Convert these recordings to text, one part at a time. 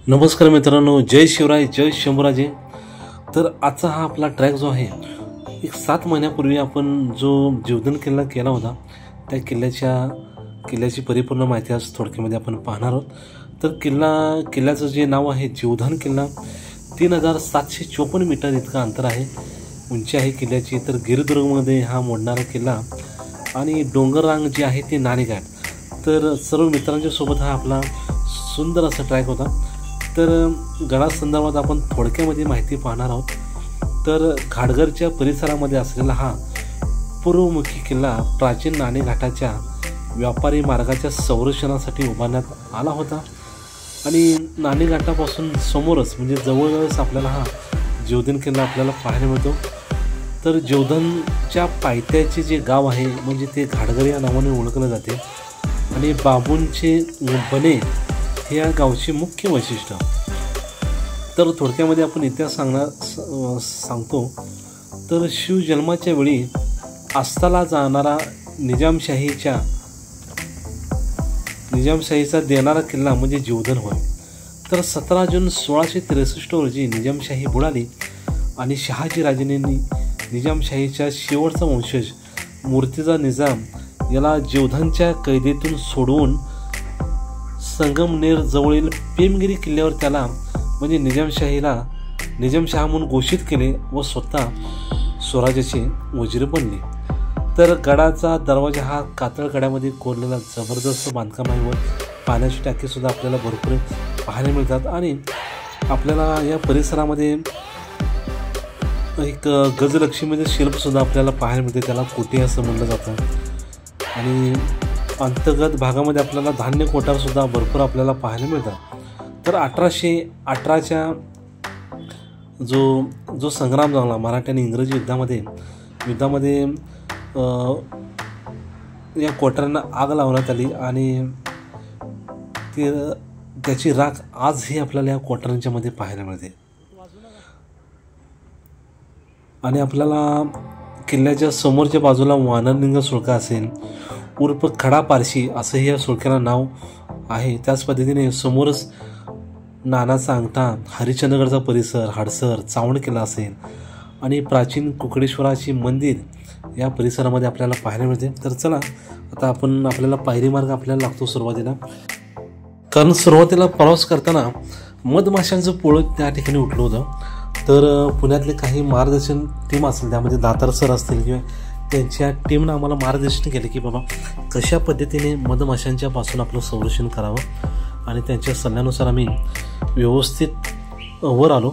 नमस्कार मित्रांनो, जय शिवराय, जय शंभूराजे। तर आजचा हा आपला ट्रॅक जो आहे, एक 7 महिन्यापूर्वी आपण जो जीवधन किल्ला केला होता, त्या किल्ल्याची परिपूर्ण माहिती आज थोडक्यामध्ये आपण पाहणार आहोत। तर किल्ल्याचं जे नाव आहे जीवधन किल्ला, 3754 मीटर इतका अंतर आहे, उंची आहे किल्ल्याची। तर गिरदुर्गमध्ये हा मोडणारा किल्ला आणि डोंगररांग जी आहे ती नाणेघाट। तर सर्व मित्रांच्या सोबत हा आपला सुंदर असा ट्रॅक होता। तर गडासंदर्भात आपण थोडक्यामध्ये माहिती पाहणार आहोत। तर घाटघरच्या परिसरामध्ये असलेला हा पूर्वमुखी किल्ला प्राचीन नाणेघाटाच्या व्यापारी मार्गाच्या संरक्षणासाठी उभारण्यात आला होता आणि नाणेघाटापासून समोरच म्हणजे जवळच आपल्याला हा जीवधन किल्ला आपल्याला पाहायला मिळतो। तर जीवधनच्या पायथ्याचे जे गाव आहे म्हणजे ते घाटघर या नावाने ओळखले जाते आणि बाबूंचे बने हे या गावचे मुख्य वैशिष्ट्य। तर थोडक्यामध्ये आपण इतिहास सांगतो। तर शिवजन्माच्या वेळी आस्थाला जाणारा निजामशाहीचा देणारा किल्ला म्हणजे जीवधन होय। तर 17 जून 1663 रोजी निजामशाही बुडाली आणि शहाजी राजांनी निजामशाहीच्या शेवटचा वंशज मूर्तिजा निजाम याला जीवधनच्या कैदेतून सोडवून संगमनेर जवळील पेमगिरी किल्ल्यावर त्याला म्हणजे निजामशाह म्हणून घोषित केले व स्वतः स्वराज्याचे वजीर बनले। तर गडाचा दरवाजा हा कातळ कड्यामध्ये कोरलेला जबरदस्त बांधकाम आहे व पाण्याची टाकी सुद्धा आपल्याला भरपूर पाहायला मिळतात आणि आपल्याला या परिसरामध्ये एक गजलक्ष्मीचे शिल्प सुद्धा आपल्याला पाहायला मिळते, त्याला कोठी असं म्हणलं जातं। आणि अंतर्गत भागामध्ये आपल्याला धान्य कोठार सुद्धा भरपूर आपल्याला पाहायला मिळतात। तर 1818च्या जो संग्राम झाला मराठी आणि इंग्रजी युद्धामध्ये या कोठारांना आग लावण्यात आली आणि त्याची राख आजही आपल्याला या कोठारांच्या मध्ये पाहायला मिळते। आणि आपल्याला किल्ल्याच्या समोरच्या बाजूला वानरलिंग सुळका असेल उर्फ खडा पारशी असंही या सुळक्याला नाव आहे। त्याच पद्धतीने समोरच नानाचा अंगठा, हरिश्चंद्रगडचा परिसर, हडसर, चावण किल्ला असेल आणि प्राचीन कुकडेश्वराची मंदिर या परिसरामध्ये आपल्याला पाहायला मिळते। तर चला आता आपल्याला पायरी मार्ग आपल्याला लागतो सुरुवातीला, कारण सुरुवातीला प्रवास करताना मधमाशांचं पोळं त्या ठिकाणी उठलं होतं। तर पुण्यातले काही मार्गदर्शन टीम असेल, त्यामध्ये दातार सर असतील किंवा त्यांच्या टीमनं आम्हाला मार्गदर्शन केले की बाबा कशा पद्धतीने मधमाशांच्या पासून आपलं संरक्षण करावं आणि त्यांच्या सल्ल्यानुसार आम्ही व्यवस्थित वर आलो,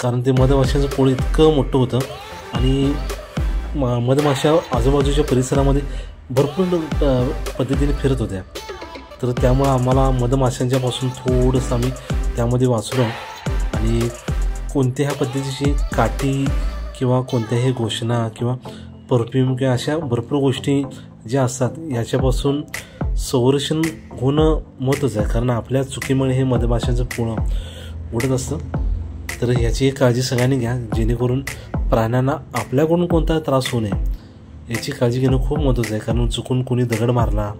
कारण ते मधमाशांचं पोळं इतकं मोठं होतं आणि मधमाशा आजूबाजूच्या परिसरामध्ये भरपूर पद्धतीने फिरत होत्या। तर त्यामुळं आम्हाला मधमाशांच्या पासून थोडंसं आम्ही त्यामध्ये वाचलो आणि कोणत्याही पद्धतीची काठी किंवा कोणत्याही घोषणा किंवा परफ्यूम किंवा अशा भरपूर गोष्टी ज्या असतात याच्यापासून संरक्षण होणं महत्त्वाचं आहे, कारण आपल्या चुकीमुळे हे मधमाशांचं पोळं उडत असतं। तर याची काळजी सगळ्यांनी घ्या, जेणेकरून प्राण्यांना आपल्याकडून कोणता त्रास होऊ नये याची काळजी घेणं खूप महत्त्वाचं आहे। कारण चुकून कोणी दगड मारला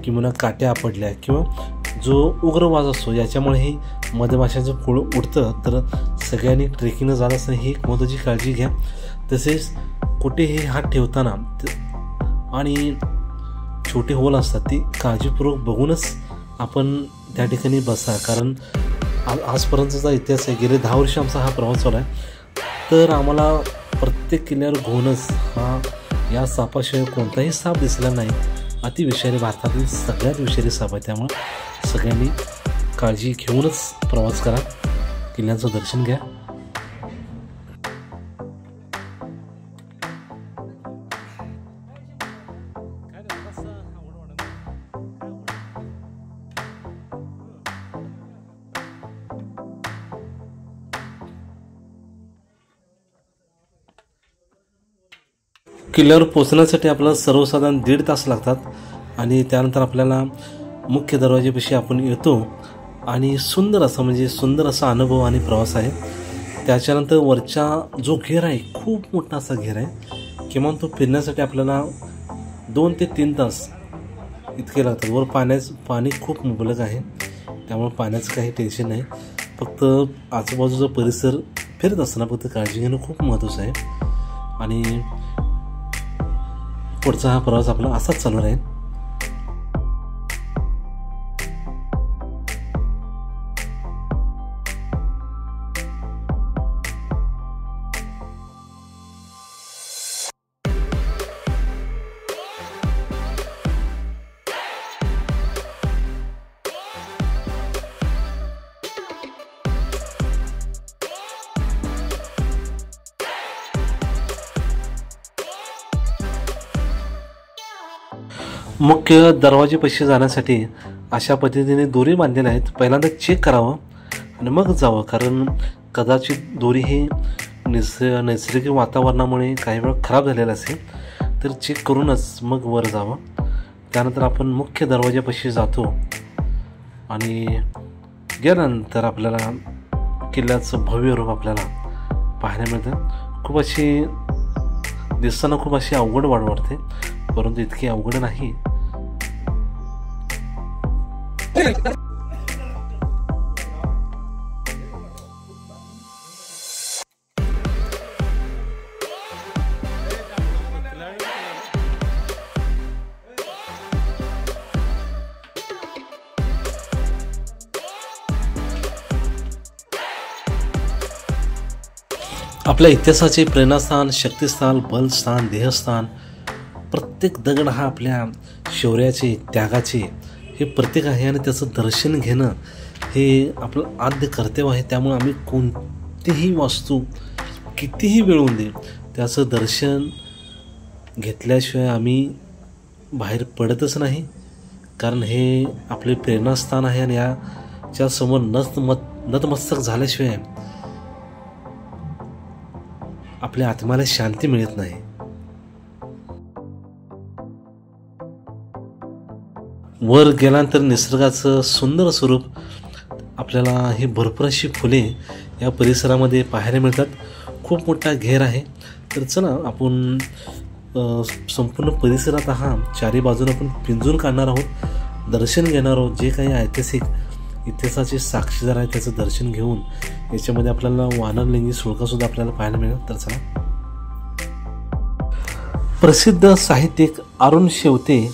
किंवा काट्या आपडल्या किंवा जो उग्र वास असतो याच्यामुळेही मधमाशांचं पोळं उडतं। तर सगळ्यांनी ट्रेकिंगला जात असताना ही एक महत्त्वाची काळजी घ्या। तसेच कुठेही हात ठेवताना आणि छोटे होल असतात ती काळजीपूर्वक बघूनच आपण त्या ठिकाणी बसा, कारण आजपर्यंतचा इतिहास आहे, गेले 10 वर्ष आमचा हा प्रवास चालू आहे। तर आम्हाला प्रत्येक किल्ल्यावर घोणस या सापाशिवाय कोणताही साप दिसला नाही। अतिविषारी, भारतातील सगळ्यात विषारी साप आहे, त्यामुळे सगळ्यांनी काळजी घेऊनच प्रवास करा, किल्ल्याचं दर्शन घ्या। किल्ल्यावर पोहोचण्यासाठी आपल्याला सर्वसाधारण 1.5 तास लागतात आणि त्यानंतर आपल्याला मुख्य दरवाजेपाशी आपण येतो आणि सुंदर असा अनुभव आणि प्रवास आहे। त्याच्यानंतर वरचा जो घेर आहे खूप मोठा असा घेर आहे, किमान तो फिरण्यासाठी आपल्याला 2 ते 3 तास इतके लागतात। वर पाणी खूप मुबलक आहे, त्यामुळे पाण्याचं काही टेन्शन नाही. फक्त आजूबाजूचा परिसर फिरत असताना फक्त काळजी घेणं खूप महत्त्वाचं आहे. आणि पुढचा हा प्रवास आपला असाच चालू राहील. मुख्य दरवाजेपाशी जाण्यासाठी अशा पद्धतीने दोरी बांधलेल्या आहेत. पहिल्यांदा चेक करावं आणि मग जावं, कारण कदाचित दोरी ही नैसर्गिक वातावरणामुळे काही वेळा खराब झालेलं असेल, तर चेक करूनच मग वर जावं. त्यानंतर आपण मुख्य दरवाजापाशी जातो आणि गेल्यानंतर आपल्याला किल्ल्याचं भव्य रूप आपल्याला पाहायला मिळतं. खूप अशी दिसताना खूप अशी अवघड वाटते, परंतु इतकी अवघड नाही. आपल्या इतिहासाचे प्रेरणास्थान, शक्तिस्थान, बलस्थान, देहस्थान, प्रत्येक दगड हा आपल्या शौर्याचे, त्यागाचे हे प्रतीक आहे आणि त्याचं दर्शन घेणं हे आपलं आद्य कर्तव्य आहे. त्यामुळे आम्ही कोणतीही वास्तू कितीही वेळ होऊन दे त्याचं दर्शन घेतल्याशिवाय आम्ही बाहेर पडतच नाही, कारण हे आपले प्रेरणास्थान आहे आणि याच्या समोर नतमस्तक झाल्याशिवाय आपल्या आत्म्याला शांती मिळत नाही. वर गेल्यानंतर निसर्गाचं सुंदर स्वरूप आपल्याला ही भरपूर अशी फुले या परिसरामध्ये पाहायला मिळतात. खूप मोठा घेर आहे. तर चला आपण संपूर्ण परिसरात हा चारी बाजूने आपण पिंजून काढणार आहोत, दर्शन घेणार आहोत. जे काही ऐतिहासिक इतिहासाचे साक्षीदार आहेत त्याचं दर्शन घेऊन याच्यामध्ये आपल्याला वानरलिंगी सुळकासुद्धा आपल्याला पाहायला मिळेल. तर चला. प्रसिद्ध साहित्यिक अरुण शेवते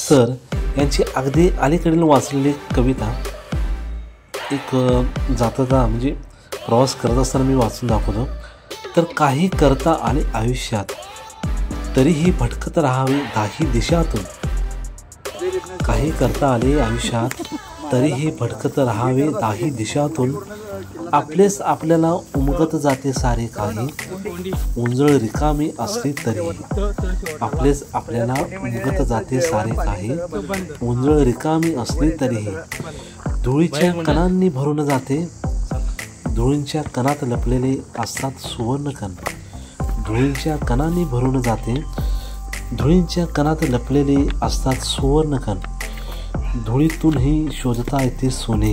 सर यांची अगदी अलीकडील वाचलेली कविता एक जाता म्हणजे प्रवास करत असताना मी वाचून दाखवतो. तर काही करता आले आयुष्यात तरीही भटकत राहावे दाही दिशातून. काही करता आले आयुष्यात तरीही भटकत राहावे दाही दिशातून. आपलेच आपल्याला उमगत जाते सारे काही, उंजळ रिकामी असली तरी. आपलेच आपल्याला उमगत जाते सारे काही, उंजळ रिकामी असली तरीही. धुळीच्या कणांनी भरून जाते, धुळींच्या कणात लपलेले असतात सुवर्णकण. धुळींच्या कणांनी भरून जाते, धुळींच्या कणात लपलेले असतात सुवर्णकण. धुळीतूनही शोधता येते सोने,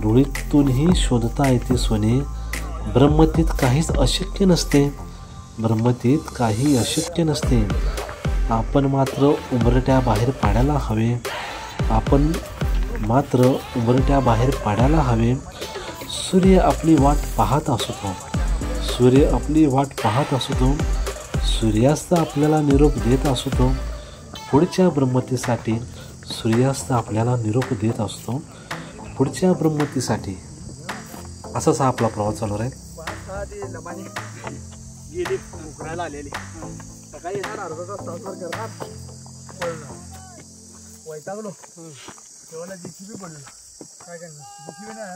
धुळीतूनही शोधता येते सोने. ब्रह्मतीत काहीच अशक्य नसते, ब्रह्मतीत काही अशक्य नसते. आपण मात्र उंबरट्या बाहेर पाडायला हवे, आपण मात्र उंबरट्या बाहेर पाडायला हवे. सूर्य आपली वाट पाहत असतो, सूर्य आपली वाट पाहत असतो. सूर्यास्त आपल्याला निरोप देत असतो. पुढच्या ब्रह्मतीसाठी सूर्यास्त आपल्याला निरोप देत असतो, पुढच्या ब्रह्मतीसाठी. असाच हा आपला प्रवास चालू राहील. गेली उकरायला आलेली सकाळी येणार अर्धा तास करणार वैतागलो तेव्हा जीसीबी पडलो. काय करणार जीसीबी ना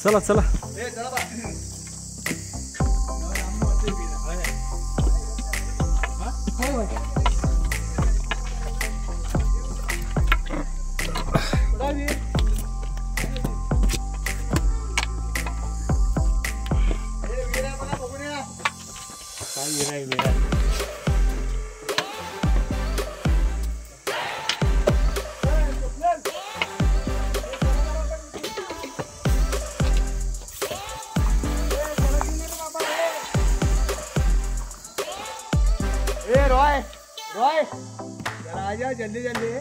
चला चला. रॉय जरा आ जा जल्दी जल्दी,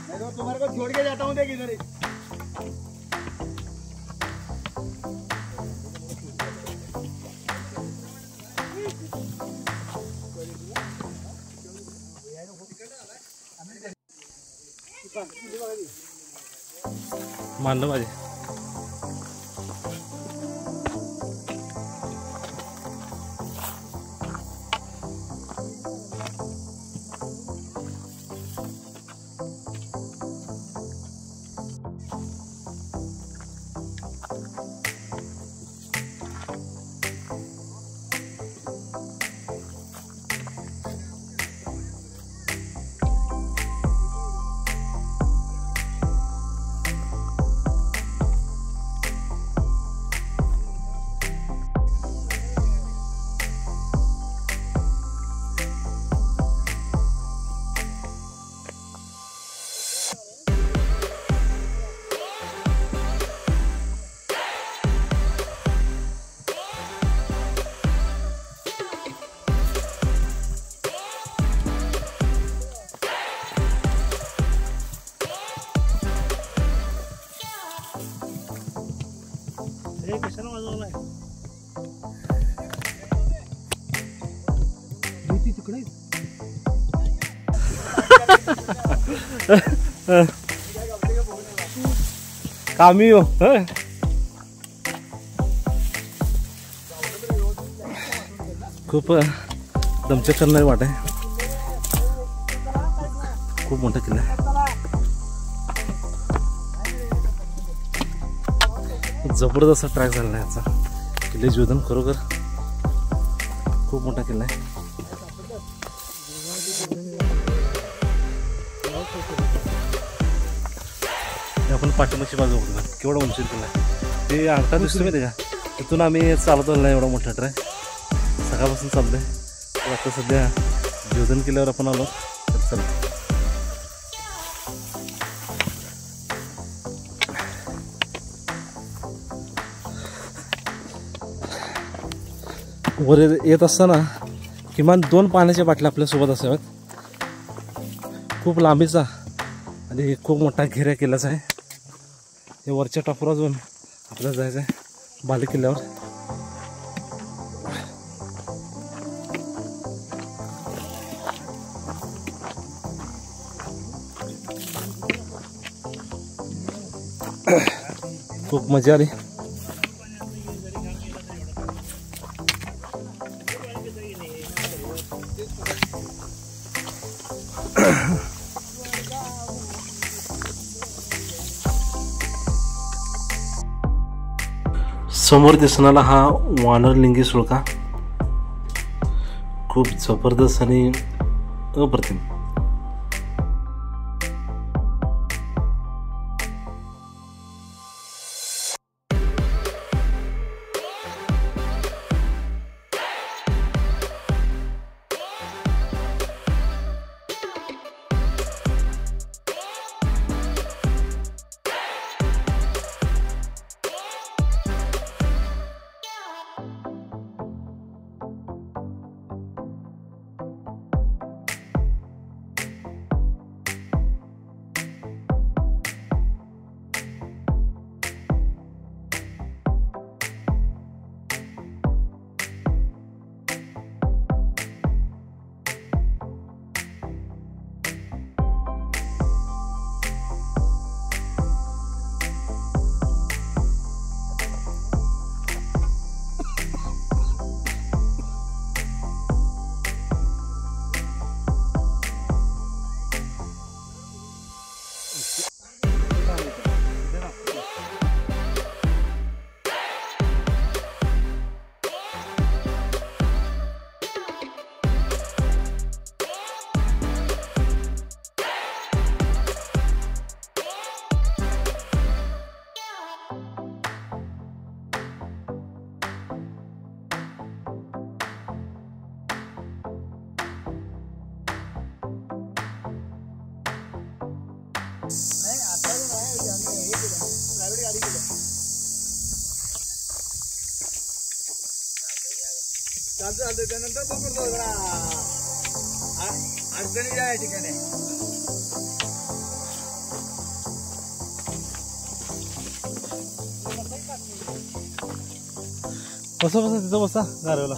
मैं तो तुम्हारे को छोड़ के जाता हूँ देख इधर ही. मानलं पाहिजे. कशाला वाजवलाय तिकडे. कामी हो खूप दमचक करणारी वाट आहे. खूप मोठा किल्ला आहे. जबरदस्त ट्रॅक झालेला आहे याचा. किल्ले जोधन खरोखर खूप मोठा किल्ला आहे. आपण पाठीमागची बाजू बघतो केवढा उंची किल्ला आहे. ते आडता दिसतो माहिती का, तिथून आम्ही चालत आलो नाही. एवढा मोठा ट्रॅक सकाळपासून चाललोय. आता सध्या जोधन किल्ल्यावर आपण आलो. चला वर येत असताना किमान 2 पाण्याच्या बाटल्या आपल्यासोबत असाव्यात. खूप लांबीचा आणि खूप मोठा घेऱ्या किल्ल्याचा आहे. हे वरच्या टॉपवर जाऊन आपल्याला जायचं आहे बाले किल्ल्यावर. खूप मजा आली. समोर दिसणारा हा वानरलिंगी सुळका खूप जबरदस्त आणि अप्रतिम. नाही आता नाही प्रायव्हेट गाडी केली चालतं त्यानंतर पकडतो जरा अडचणी या ठिकाणी बसा बसा तिथं बसा गारव्याला.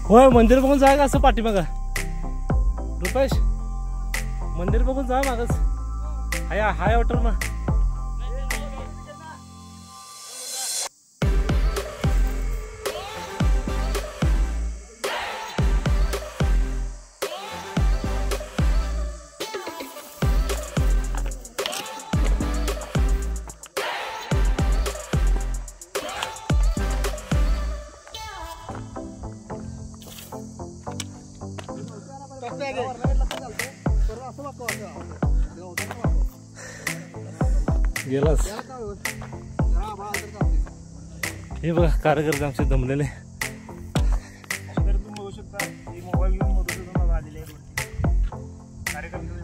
होय मंदिर बघून जा का असं पाठीमागं रुपेश मंदिर बघून जा मागच हाय ऑटर ना. गेलास हे बघा कार्यकर्ते आमचे दमलेले. तुम्ही बघू शकता मोबाईल घेऊन मोठं आलेले कार्यकर्ते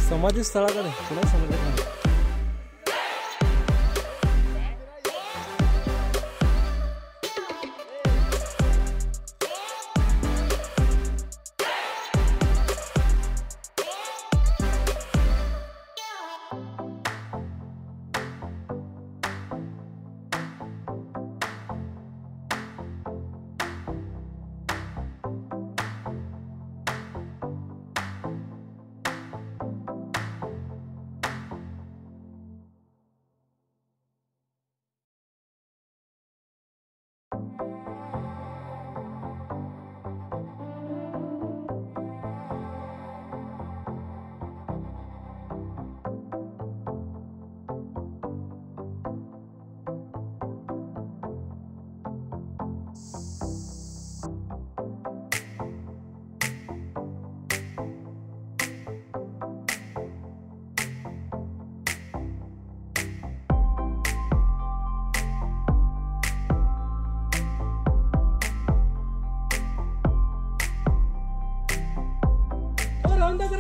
समाधी स्थळाकडे पुन्हा समाधी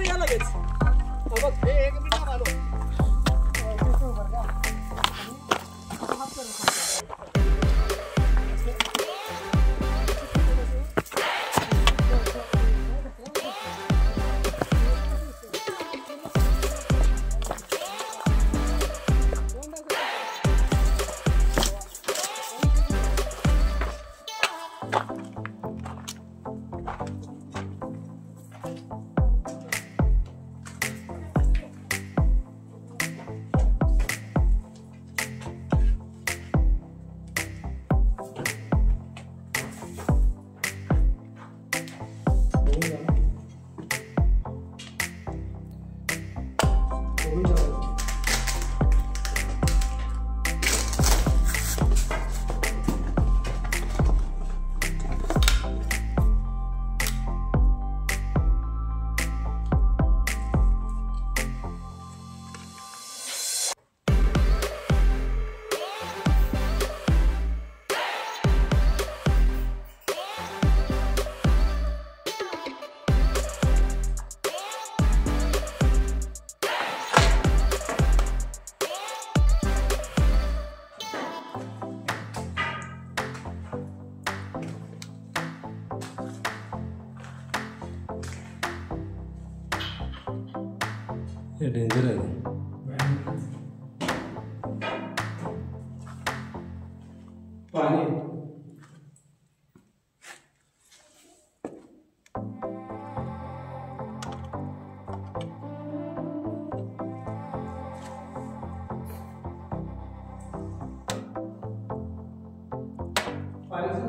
या लगेच एक मिनिट आलो. हे डेंजर आहे. पाणी पाणी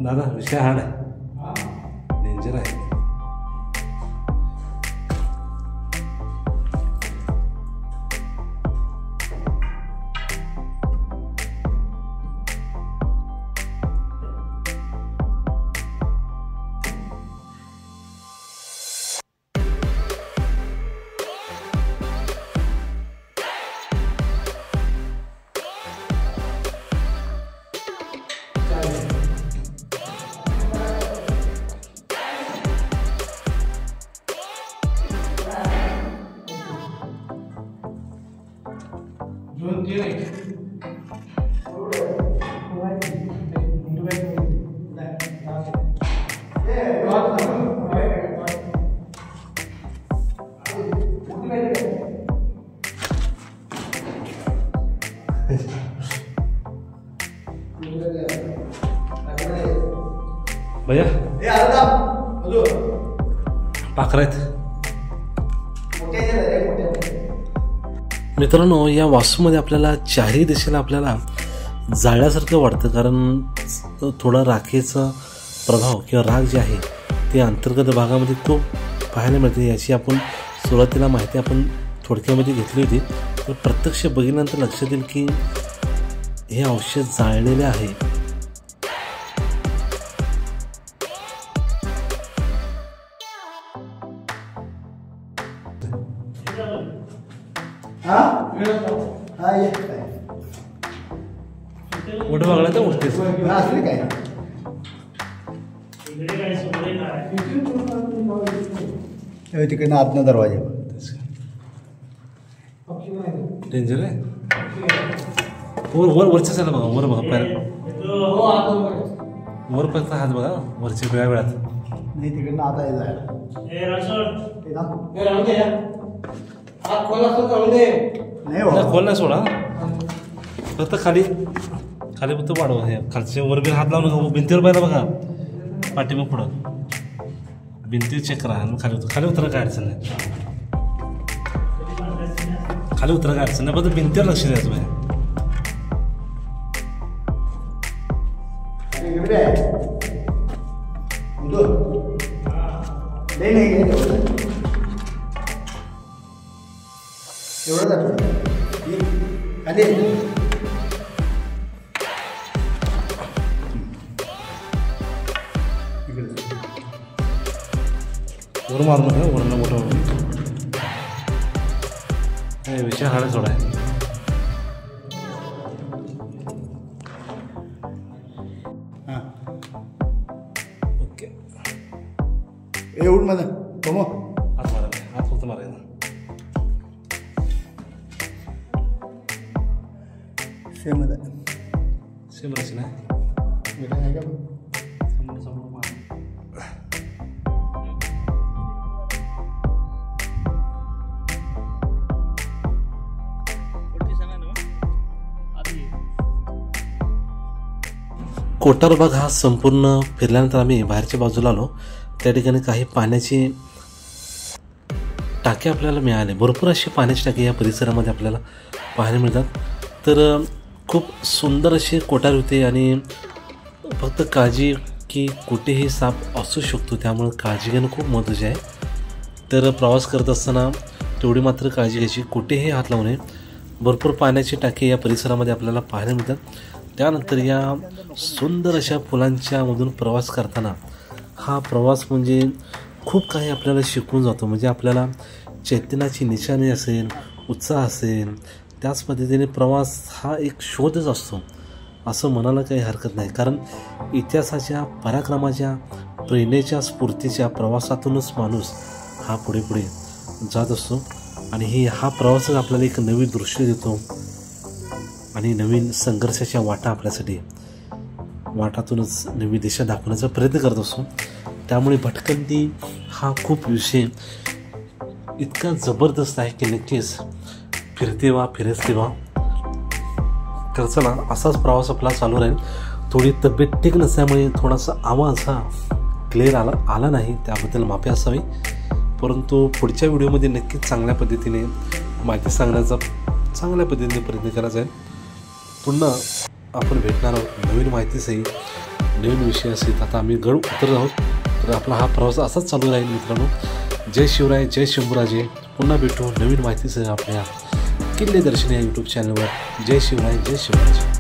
दादा विषय हार्ड आहे, डेंजर आहे. भैया पाखरं आहेत. मित्रांनो, या वास्तूमध्ये आपल्याला चारही दिशेला आपल्याला जाळल्यासारखं वाटतं, कारण थोडा राखेचा प्रभाव किंवा राख जे आहे ते अंतर्गत भागामध्ये खूप पाहायला मिळते. याची आपण सुरुवातीला माहिती आपण थोडक्यामध्ये घेतली होती, तर प्रत्यक्ष बघितल्यानंतर लक्षात येईल की हे औषध जाळलेले आहे. मोठं बघला तर गोष्टी तिकडनं आतनं दरवाजा डेंजर आहे. वरच्या साईडला बघा, वर बघा, पाय वर फक्त हात बघा वरच्या वेळात. नाही तिकडनं आता खोल नाही सोडा, फक्त खाली खाली फक्त वाढवा. हे खालच्या वर बी हात लावून नका. भिंतीवर पाहिला बघा, पाठीमाग पुढं भिंती चेक करा. खाली उतर, खाली उतरा काय अडचण नाही, खाली उतरा काय अडचण नाही, फक्त भिंतीवर लक्ष द्यायचं पाहिजे. वर मारू नका, वरनं मोठं विषय हाडच थोडा आहे. ओके, एवढं मला कमो हात मारा, हात फक्त मारायचा. सेम सेम रचना आहे. कोटारबाग हा संपूर्ण फिरल्यानंतर आम्ही बाहेरच्या बाजूला आलो. त्या ठिकाणी काही पाण्याची टाके आपल्याला मिळाले. भरपूर अशी पाण्याची टाके या परिसरामध्ये आपल्याला पाहायला मिळतात. तर खूप सुंदर असे कोटार होते आणि फक्त काळजी की कुठेही साप असू शकतो, त्यामुळे काळजी घेणं खूप महत्त्वाचे आहे. तर प्रवास करत असताना तेवढी मात्र काळजी घ्यायची, कुठेही हात लावू नये. भरपूर पाण्याची टाके या परिसरामध्ये आपल्याला पाहायला मिळतात. त्यानंतर या सुंदर अशा फुलांच्या मधून प्रवास करताना हा प्रवास म्हणजे खूप काही आपल्याला शिकून जातो. म्हणजे आपल्याला चैतन्याची निशाणी असेल, उत्साह असेल, त्याच पद्धतीने प्रवास हा एक शोधच असतो असं म्हणायला काही हरकत नाही. कारण इतिहासाच्या, पराक्रमाच्या, प्रेरणेच्या, स्फूर्तीच्या प्रवासातूनच माणूस हा पुढे पुढे जात असतो. आणि हा प्रवासच आपल्याला एक नवीन दृश्य देतो आणि नवीन संघर्षाच्या वाटातूनच नवी दिशा दाखवण्याचा प्रयत्न करत असतो. त्यामुळे भटकंती हा खूप विषय इतका जबरदस्त आहे की नक्कीच फिरते व्हा. तर चला, असाच प्रवास आपला चालू राहील. थोडी तब्येत ठीक नसल्यामुळे थोडासा आवाज हा क्लिअर आला नाही, त्याबद्दल माफी असावी. परंतु पुढच्या व्हिडिओमध्ये नक्कीच चांगल्या पद्धतीने माहिती सांगण्याचा चांगल्या पद्धतीने प्रयत्न करायचा आहे. पुन्हा आपण भेटणार आहोत नवीन माहितीसही, नवीन विषय असेल. आता आम्ही गड उतरत आहोत. तर आपला हा प्रवास असाच चालू राहील मित्रांनो. जय शिवराय, जय शंभूराजे. पुन्हा भेटू नवीन माहितीसह आपल्या किल्ले दर्शन या यूट्यूब चॅनलवर. जय शिवराय, जय शंभूराजे.